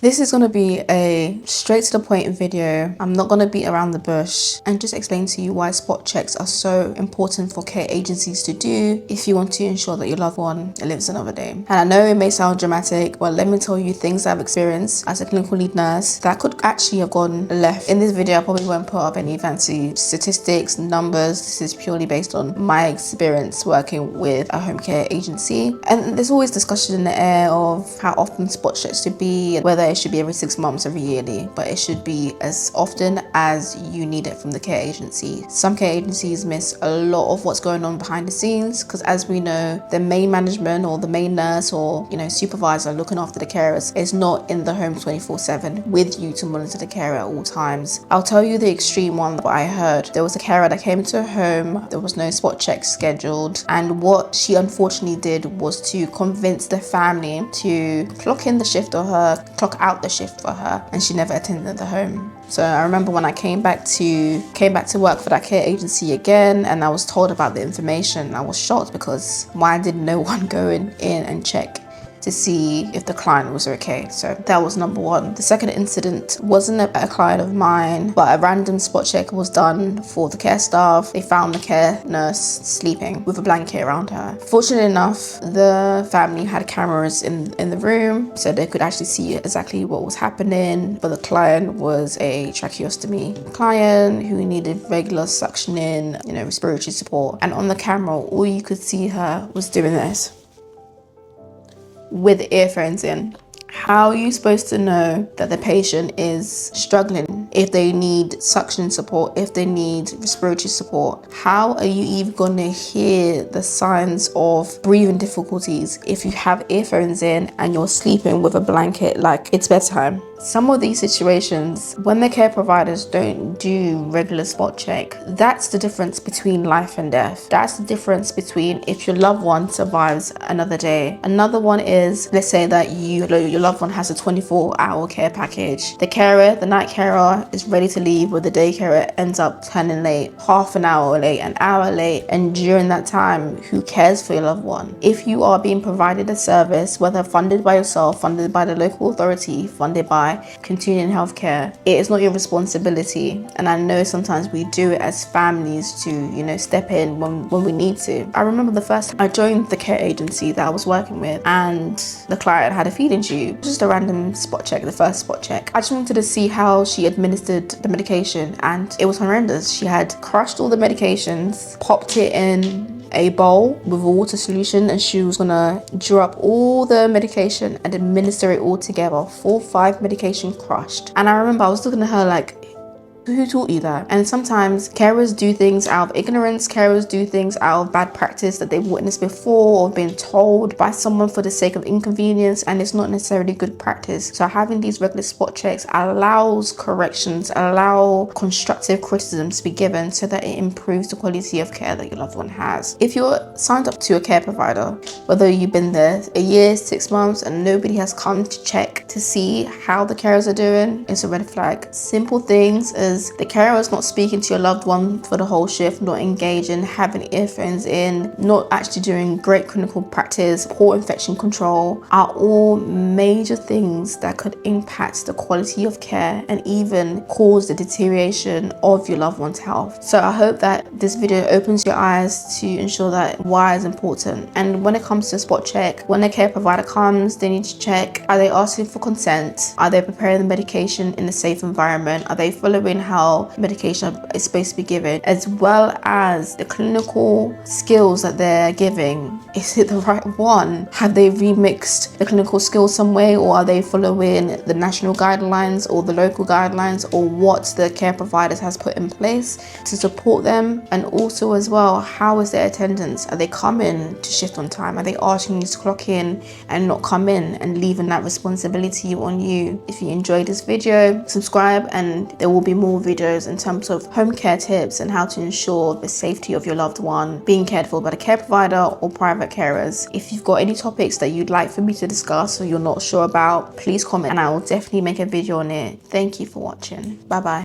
This is going to be a straight to the point video. I'm not going to beat around the bush and just explain to you why spot checks are so important for care agencies to do if you want to ensure that your loved one lives another day. And I know it may sound dramatic, but let me tell you things I've experienced as a clinical lead nurse that could actually have gone left. In this video, I probably won't put up any fancy statistics, numbers. This is purely based on my experience working with a home care agency. And there's always discussion in the air of how often spot checks should be, whether it should be every 6 months, every yearly, but it should be as often as you need it from the care agency. Some care agencies miss a lot of what's going on behind the scenes because, as we know, the main management or the main nurse or supervisor looking after the carers is not in the home 24/7 with you to monitor the carer at all times. I'll tell you the extreme one that I heard. There was a carer that came to a home, there was no spot check scheduled, and what she unfortunately did was to convince the family to clock in the shift or clock out the shift for her, and she never attended the home. So I remember when I came back to work for that care agency again, and I was told about the information, I was shocked because why did no one go in and check to see if the client was okay? So that was number one. The second incident wasn't a client of mine, but a random spot check was done for the care staff. They found the care nurse sleeping with a blanket around her. Fortunately enough, the family had cameras in the room, so they could actually see exactly what was happening. But the client was a tracheostomy client who needed regular suctioning, respiratory support. And on the camera, all you could see her was doing this with earphones in. How are you supposed to know that the patient is struggling if they need suction support, if they need respiratory support? How are you even going to hear the signs of breathing difficulties if you have earphones in and you're sleeping with a blanket like it's bedtime? Some of these situations, when the care providers don't do regular spot check, that's the difference between life and death. That's the difference between if your loved one survives another day. Another one is, let's say that your loved one has a 24-hour care package. The night carer is ready to leave, but the day carer ends up turning late, half an hour late, an hour late, and during that time, who cares for your loved one? If you are being provided a service, whether funded by yourself, funded by the local authority, funded by Continuing Healthcare, it is not your responsibility. And I know sometimes we do it as families to, step in when we need to. I remember the first time I joined the care agency that I was working with, and the client had a feeding tube. Just a random spot check, the first spot check. I just wanted to see how she administered the medication, and it was horrendous. She had crushed all the medications, popped it in a bowl with a water solution, and she was gonna draw up all the medication and administer it all together, 4-5 medication crushed. And I remember I was looking at her like, who taught you that? And sometimes carers do things out of ignorance. Carers do things out of bad practice that they've witnessed before or been told by someone for the sake of inconvenience, and it's not necessarily good practice. So having these regular spot checks allows corrections, allow constructive criticisms to be given so that it improves the quality of care that your loved one has. If you're signed up to a care provider, whether you've been there a year, 6 months, and nobody has come to check to see how the carers are doing, it's a red flag. Simple things as the carer is not speaking to your loved one for the whole shift, not engaging, having earphones in, not actually doing great clinical practice, poor infection control, are all major things that could impact the quality of care and even cause the deterioration of your loved one's health. So I hope that this video opens your eyes to ensure that why is important. And when it comes to spot check, when a care provider comes, they need to check, are they asking for consent? Are they preparing the medication in a safe environment? Are they following how medication is supposed to be given, as well as the clinical skills that they're giving? Is it the right one? Have they remixed the clinical skills some way, or are they following the national guidelines or the local guidelines, or what the care providers has put in place to support them? And also as well, how is their attendance? Are they coming to shift on time? Are they asking you to clock in and not come in and leaving that responsibility on you? If you enjoyed this video, subscribe, and there will be more videos in terms of home care tips and how to ensure the safety of your loved one being cared for by the care provider or private carers. If you've got any topics that you'd like for me to discuss or you're not sure about, please comment and I will definitely make a video on it. Thank you for watching. Bye bye.